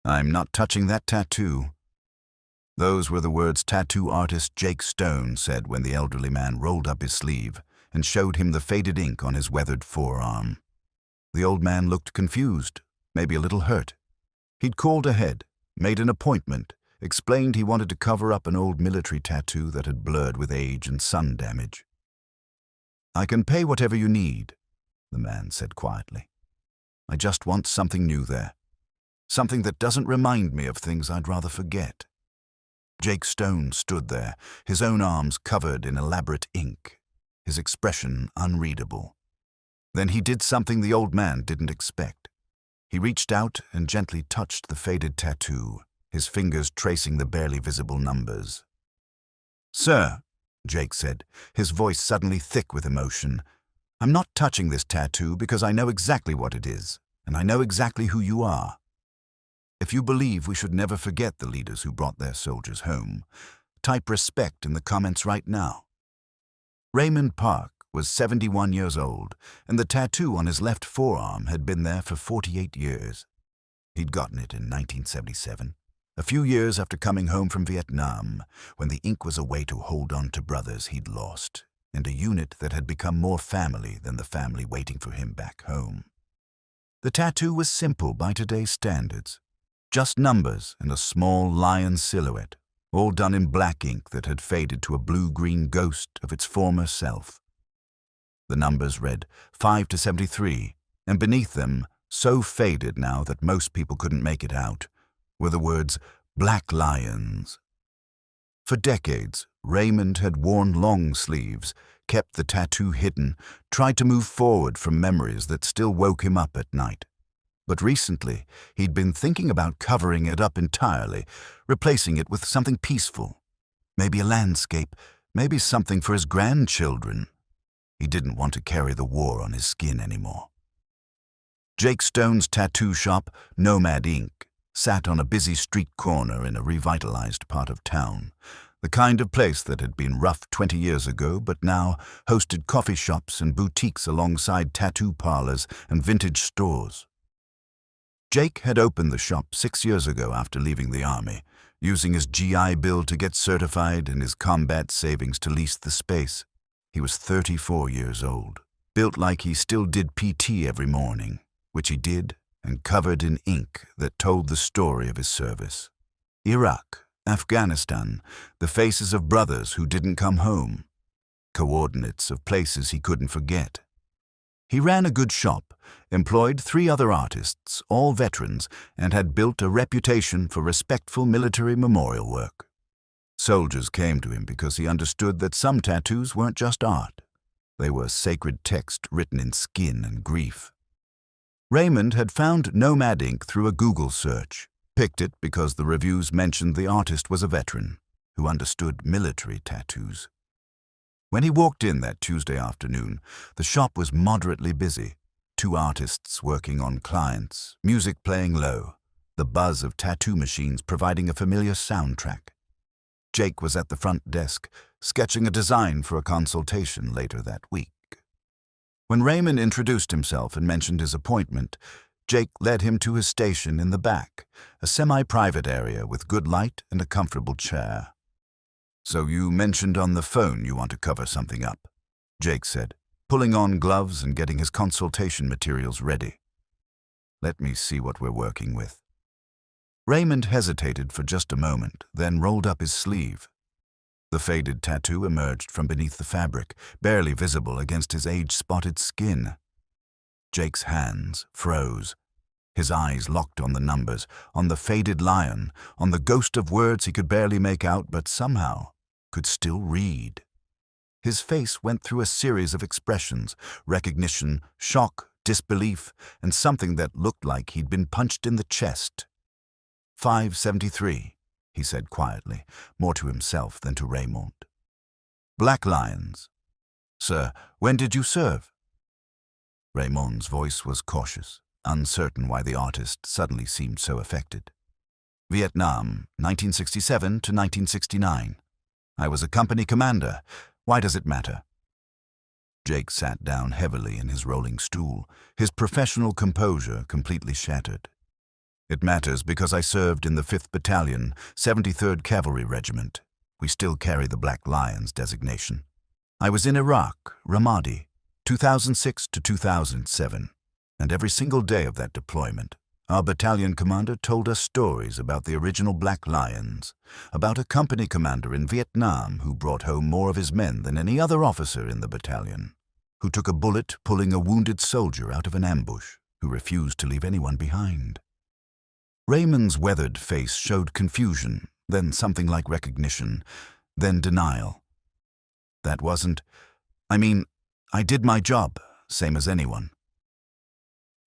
I'm not touching that tattoo. Those were the words tattoo artist Jake Stone said when the elderly man rolled up his sleeve and showed him the faded ink on his weathered forearm. The old man looked confused, maybe a little hurt. He'd called ahead, made an appointment, explained he wanted to cover up an old military tattoo that had blurred with age and sun damage. "I can pay whatever you need," the man said quietly. "I just want something new there. Something that doesn't remind me of things I'd rather forget." Jake Stone stood there, his own arms covered in elaborate ink, his expression unreadable. Then he did something the old man didn't expect. He reached out and gently touched the faded tattoo, his fingers tracing the barely visible numbers. "Sir," Jake said, his voice suddenly thick with emotion, "I'm not touching this tattoo because I know exactly what it is, and I know exactly who you are. If you believe we should never forget the leaders who brought their soldiers home, type respect in the comments right now." Raymond Park was 71 years old, and the tattoo on his left forearm had been there for 48 years. He'd gotten it in 1977, a few years after coming home from Vietnam, when the ink was a way to hold on to brothers he'd lost, and a unit that had become more family than the family waiting for him back home. The tattoo was simple by today's standards. Just numbers and a small lion silhouette, all done in black ink that had faded to a blue-green ghost of its former self. The numbers read 5 to 73, and beneath them, so faded now that most people couldn't make it out, were the words "Black Lions." For decades, Raymond had worn long sleeves, kept the tattoo hidden, tried to move forward from memories that still woke him up at night. But recently, he'd been thinking about covering it up entirely, replacing it with something peaceful. Maybe a landscape, maybe something for his grandchildren. He didn't want to carry the war on his skin anymore. Jake Stone's tattoo shop, Nomad Ink., sat on a busy street corner in a revitalized part of town, the kind of place that had been rough 20 years ago but now hosted coffee shops and boutiques alongside tattoo parlors and vintage stores. Jake had opened the shop 6 years ago after leaving the army, using his GI Bill to get certified and his combat savings to lease the space. He was 34 years old, built like he still did PT every morning, which he did and covered in ink that told the story of his service. Iraq, Afghanistan, the faces of brothers who didn't come home, coordinates of places he couldn't forget. He ran a good shop, employed 3 other artists, all veterans, and had built a reputation for respectful military memorial work. Soldiers came to him because he understood that some tattoos weren't just art. They were sacred text written in skin and grief. Raymond had found Nomad Ink through a Google search, picked it because the reviews mentioned the artist was a veteran who understood military tattoos. When he walked in that Tuesday afternoon, the shop was moderately busy. 2 artists working on clients, music playing low, the buzz of tattoo machines providing a familiar soundtrack. Jake was at the front desk, sketching a design for a consultation later that week. When Raymond introduced himself and mentioned his appointment, Jake led him to his station in the back, a semi-private area with good light and a comfortable chair. "So you mentioned on the phone you want to cover something up," Jake said, pulling on gloves and getting his consultation materials ready. "Let me see what we're working with." Raymond hesitated for just a moment, then rolled up his sleeve. The faded tattoo emerged from beneath the fabric, barely visible against his age-spotted skin. Jake's hands froze. His eyes locked on the numbers, on the faded lion, on the ghost of words he could barely make out but somehow could still read. His face went through a series of expressions, recognition, shock, disbelief, and something that looked like he'd been punched in the chest. 573, he said quietly, more to himself than to Raymond. "Black Lions. Sir, when did you serve?" Raymond's voice was cautious, uncertain why the artist suddenly seemed so affected. "Vietnam, 1967 to 1969. I was a company commander. Why does it matter?" Jake sat down heavily in his rolling stool, his professional composure completely shattered. It matters because I served in the 5th Battalion, 73rd Cavalry Regiment. We still carry the Black Lions designation. I was in Iraq, Ramadi, 2006 to 2007, and every single day of that deployment, our battalion commander told us stories about the original Black Lions, about a company commander in Vietnam who brought home more of his men than any other officer in the battalion, who took a bullet pulling a wounded soldier out of an ambush, who refused to leave anyone behind. Raymond's weathered face showed confusion, then something like recognition, then denial. That wasn't... I did my job, same as anyone.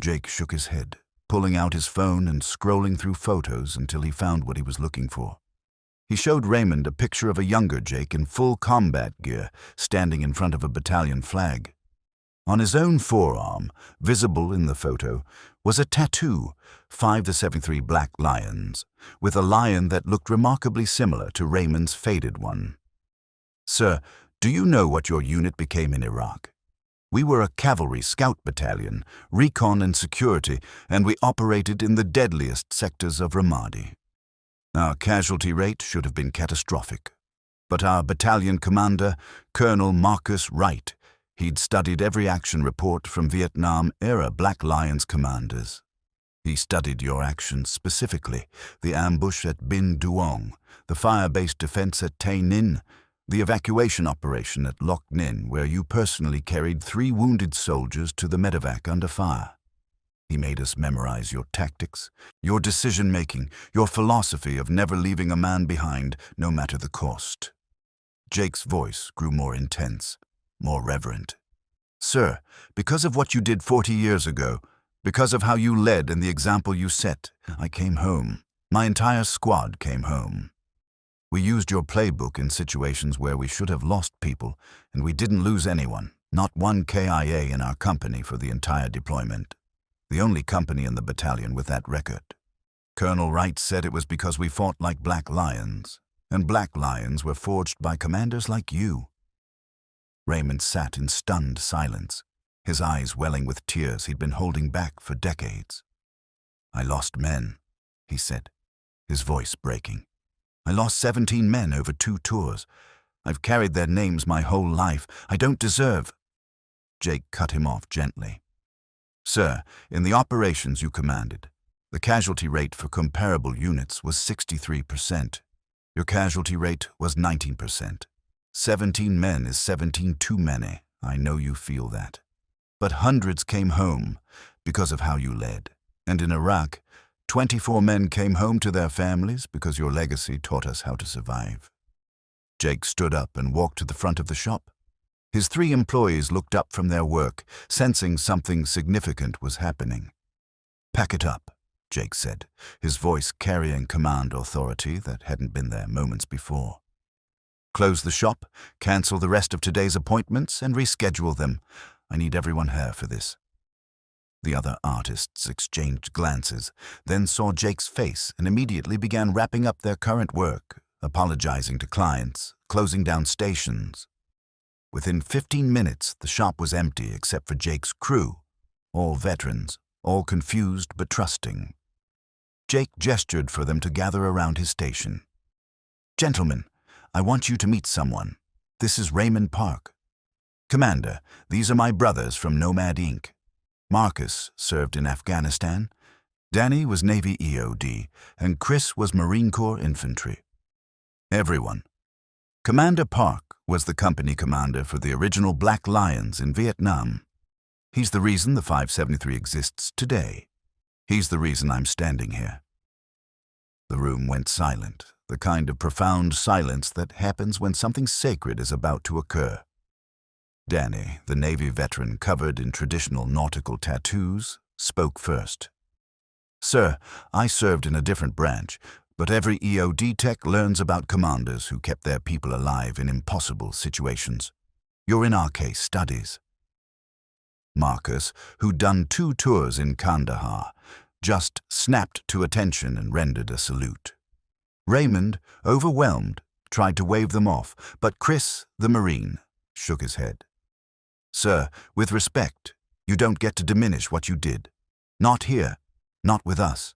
Jake shook his head, pulling out his phone and scrolling through photos until he found what he was looking for. He showed Raymond a picture of a younger Jake in full combat gear, standing in front of a battalion flag. On his own forearm, visible in the photo, was a tattoo, 5-73 Black Lions, with a lion that looked remarkably similar to Raymond's faded one. Sir, do you know what your unit became in Iraq? We were a cavalry scout battalion, recon and security, and we operated in the deadliest sectors of Ramadi. Our casualty rate should have been catastrophic. But our battalion commander, Colonel Marcus Wright, he'd studied every action report from Vietnam-era Black Lions commanders. He studied your actions specifically, the ambush at Bin Duong, the fire-based defense at Tay Ninh, the evacuation operation at Loc Ninh, where you personally carried 3 wounded soldiers to the medevac under fire. He made us memorize your tactics, your decision-making, your philosophy of never leaving a man behind, no matter the cost. Jake's voice grew more intense, more reverent. Sir, because of what you did 40 years ago, because of how you led and the example you set, I came home. My entire squad came home. We used your playbook in situations where we should have lost people, and we didn't lose anyone, not one KIA in our company for the entire deployment. The only company in the battalion with that record. Colonel Wright said it was because we fought like Black Lions, and Black Lions were forged by commanders like you. Raymond sat in stunned silence, his eyes welling with tears he'd been holding back for decades. I lost men, he said, his voice breaking. I lost 17 men over 2 tours. I've carried their names my whole life. I don't deserve... Jake cut him off gently. Sir, in the operations you commanded, the casualty rate for comparable units was 63%. Your casualty rate was 19%. 17 men is 17 too many. I know you feel that. But hundreds came home because of how you led. And in Iraq, 24 men came home to their families because your legacy taught us how to survive. Jake stood up and walked to the front of the shop. His 3 employees looked up from their work, sensing something significant was happening. Pack it up, Jake said, his voice carrying command authority that hadn't been there moments before. Close the shop, cancel the rest of today's appointments, and reschedule them. I need everyone here for this. The other artists exchanged glances, then saw Jake's face and immediately began wrapping up their current work, apologizing to clients, closing down stations. Within 15 minutes, the shop was empty except for Jake's crew, all veterans, all confused but trusting. Jake gestured for them to gather around his station. Gentlemen, I want you to meet someone. This is Raymond Park. Commander, these are my brothers from Nomad Inc. Marcus served in Afghanistan, Danny was Navy EOD, and Chris was Marine Corps Infantry. Everyone. Commander Park was the company commander for the original Black Lions in Vietnam. He's the reason the 573 exists today. He's the reason I'm standing here. The room went silent, the kind of profound silence that happens when something sacred is about to occur. Danny, the Navy veteran covered in traditional nautical tattoos, spoke first. Sir, I served in a different branch, but every EOD tech learns about commanders who kept their people alive in impossible situations. You're in our case studies. Marcus, who'd done 2 tours in Kandahar, just snapped to attention and rendered a salute. Raymond, overwhelmed, tried to wave them off, but Chris, the Marine, shook his head. Sir, with respect, you don't get to diminish what you did. Not here, not with us.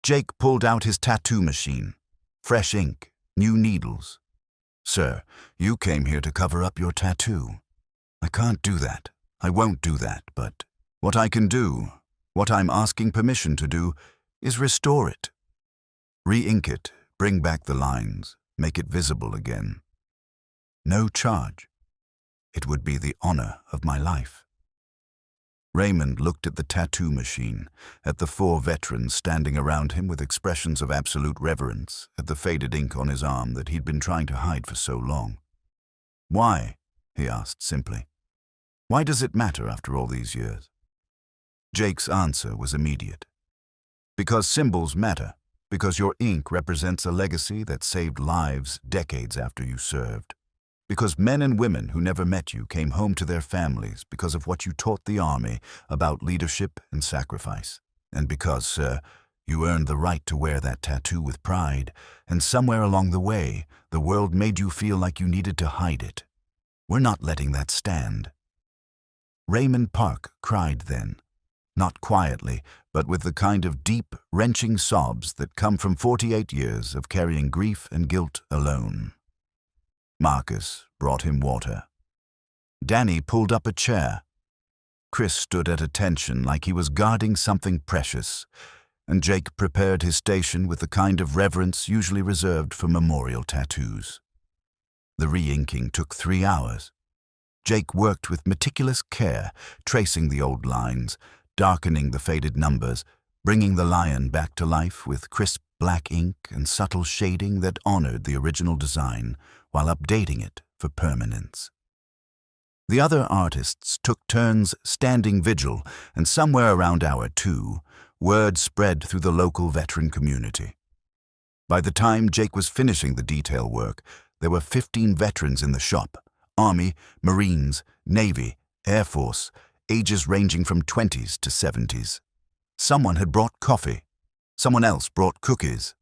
Jake pulled out his tattoo machine. Fresh ink, new needles. "Sir, you came here to cover up your tattoo. I can't do that. I won't do that, but what I can do, what I'm asking permission to do, is restore it. Re-ink it, bring back the lines, make it visible again. No charge. It would be the honor of my life." Raymond looked at the tattoo machine, at the 4 veterans standing around him with expressions of absolute reverence, at the faded ink on his arm that he'd been trying to hide for so long. "Why?" he asked simply. "Why does it matter after all these years?" Jake's answer was immediate. "Because symbols matter, because your ink represents a legacy that saved lives decades after you served. Because men and women who never met you came home to their families because of what you taught the army about leadership and sacrifice. And because, sir, you earned the right to wear that tattoo with pride, and somewhere along the way, the world made you feel like you needed to hide it. We're not letting that stand." Raymond Park cried then, not quietly, but with the kind of deep, wrenching sobs that come from 48 years of carrying grief and guilt alone. Marcus brought him water. Danny pulled up a chair. Chris stood at attention like he was guarding something precious, and Jake prepared his station with the kind of reverence usually reserved for memorial tattoos. The re-inking took 3 hours. Jake worked with meticulous care, tracing the old lines, darkening the faded numbers, bringing the lion back to life with crisp black ink and subtle shading that honored the original design while updating it for permanence. The other artists took turns standing vigil, and somewhere around hour 2, word spread through the local veteran community. By the time Jake was finishing the detail work, there were 15 veterans in the shop: Army, Marines, Navy, Air Force, ages ranging from 20s to 70s. Someone had brought coffee. Someone else brought cookies.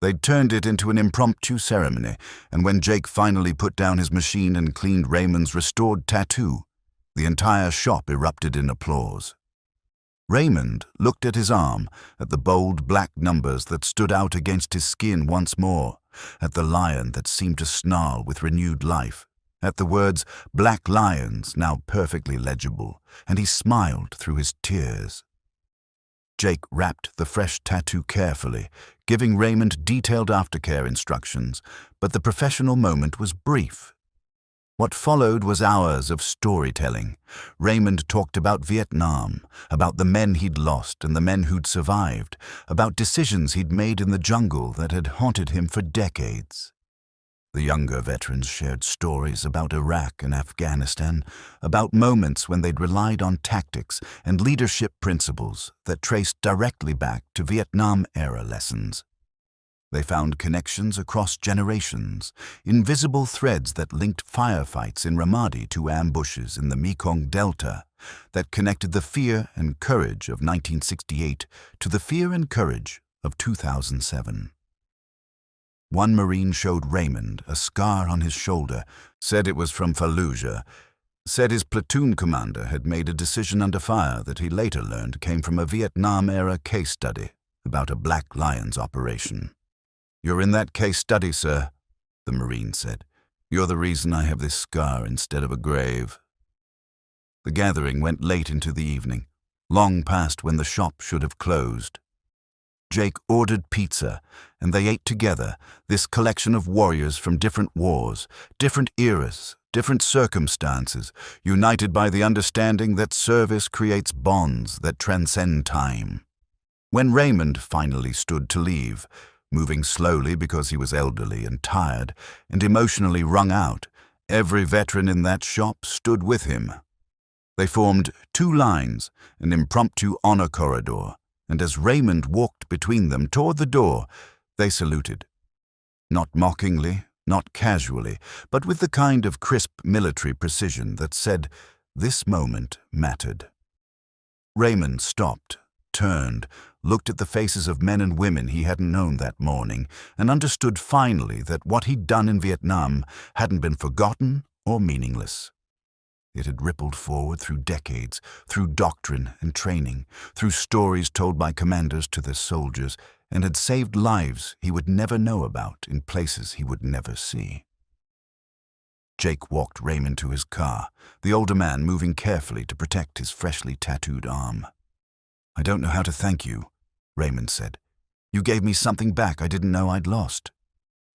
They'd turned it into an impromptu ceremony, and when Jake finally put down his machine and cleaned Raymond's restored tattoo, the entire shop erupted in applause. Raymond looked at his arm, at the bold black numbers that stood out against his skin once more, at the lion that seemed to snarl with renewed life, at the words "Black Lions" now perfectly legible, and he smiled through his tears. Jake wrapped the fresh tattoo carefully, giving Raymond detailed aftercare instructions, but the professional moment was brief. What followed was hours of storytelling. Raymond talked about Vietnam, about the men he'd lost and the men who'd survived, about decisions he'd made in the jungle that had haunted him for decades. The younger veterans shared stories about Iraq and Afghanistan, about moments when they'd relied on tactics and leadership principles that traced directly back to Vietnam-era lessons. They found connections across generations, invisible threads that linked firefights in Ramadi to ambushes in the Mekong Delta, that connected the fear and courage of 1968 to the fear and courage of 2007. One Marine showed Raymond a scar on his shoulder, said it was from Fallujah, said his platoon commander had made a decision under fire that he later learned came from a Vietnam-era case study about a Black Lions operation. "You're in that case study, sir," the Marine said. "You're the reason I have this scar instead of a grave." The gathering went late into the evening, long past when the shop should have closed. Jake ordered pizza, and they ate together, this collection of warriors from different wars, different eras, different circumstances, united by the understanding that service creates bonds that transcend time. When Raymond finally stood to leave, moving slowly because he was elderly and tired and emotionally wrung out, every veteran in that shop stood with him. They formed 2 lines, an impromptu honor corridor, and as Raymond walked between them toward the door, they saluted. Not mockingly, not casually, but with the kind of crisp military precision that said this moment mattered. Raymond stopped, turned, looked at the faces of men and women he hadn't known that morning, and understood finally that what he'd done in Vietnam hadn't been forgotten or meaningless. It had rippled forward through decades, through doctrine and training, through stories told by commanders to their soldiers, and had saved lives he would never know about in places he would never see. Jake walked Raymond to his car, the older man moving carefully to protect his freshly tattooed arm. "I don't know how to thank you," Raymond said. "You gave me something back I didn't know I'd lost."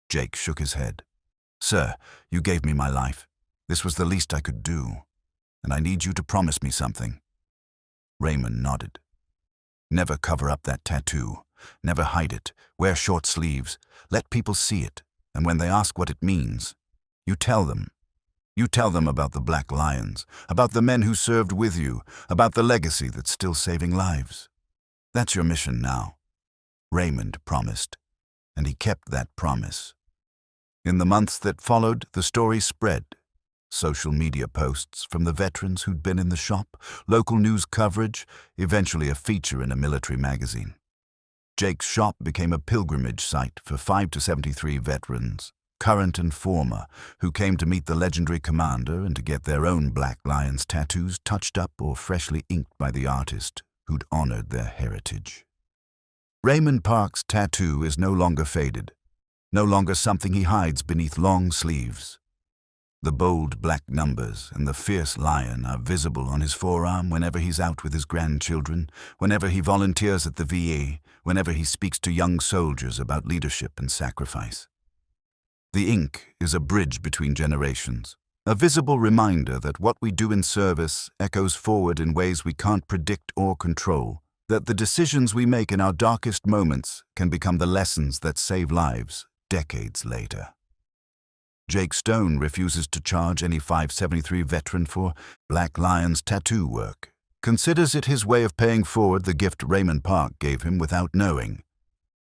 Jake shook his head. "Sir, you gave me my life. This was the least I could do, and I need you to promise me something." Raymond nodded. "Never cover up that tattoo. Never hide it. Wear short sleeves. Let people see it, and when they ask what it means, you tell them. You tell them about the Black Lions, about the men who served with you, about the legacy that's still saving lives. That's your mission now." Raymond promised, and he kept that promise. In the months that followed, the story spread. Social media posts from the veterans who'd been in the shop, local news coverage, eventually a feature in a military magazine. Jake's shop became a pilgrimage site for 5 to 73 veterans, current and former, who came to meet the legendary commander and to get their own Black Lions tattoos touched up or freshly inked by the artist who'd honored their heritage. Raymond Park's tattoo is no longer faded, no longer something he hides beneath long sleeves. The bold black numbers and the fierce lion are visible on his forearm whenever he's out with his grandchildren, whenever he volunteers at the VA, whenever he speaks to young soldiers about leadership and sacrifice. The ink is a bridge between generations, a visible reminder that what we do in service echoes forward in ways we can't predict or control, that the decisions we make in our darkest moments can become the lessons that save lives decades later. Jake Stone refuses to charge any 573 veteran for Black Lions tattoo work, considers it his way of paying forward the gift Raymond Park gave him without knowing,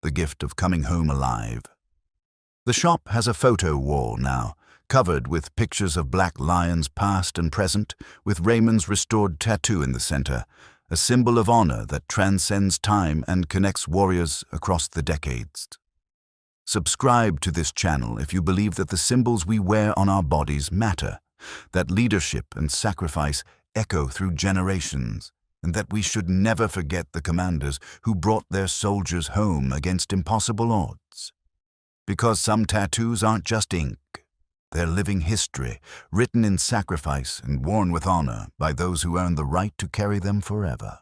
the gift of coming home alive. The shop has a photo wall now, covered with pictures of Black Lions past and present, with Raymond's restored tattoo in the center, a symbol of honor that transcends time and connects warriors across the decades. Subscribe to this channel if you believe that the symbols we wear on our bodies matter, that leadership and sacrifice echo through generations, and that we should never forget the commanders who brought their soldiers home against impossible odds. Because some tattoos aren't just ink. They're living history, written in sacrifice and worn with honor by those who earned the right to carry them forever.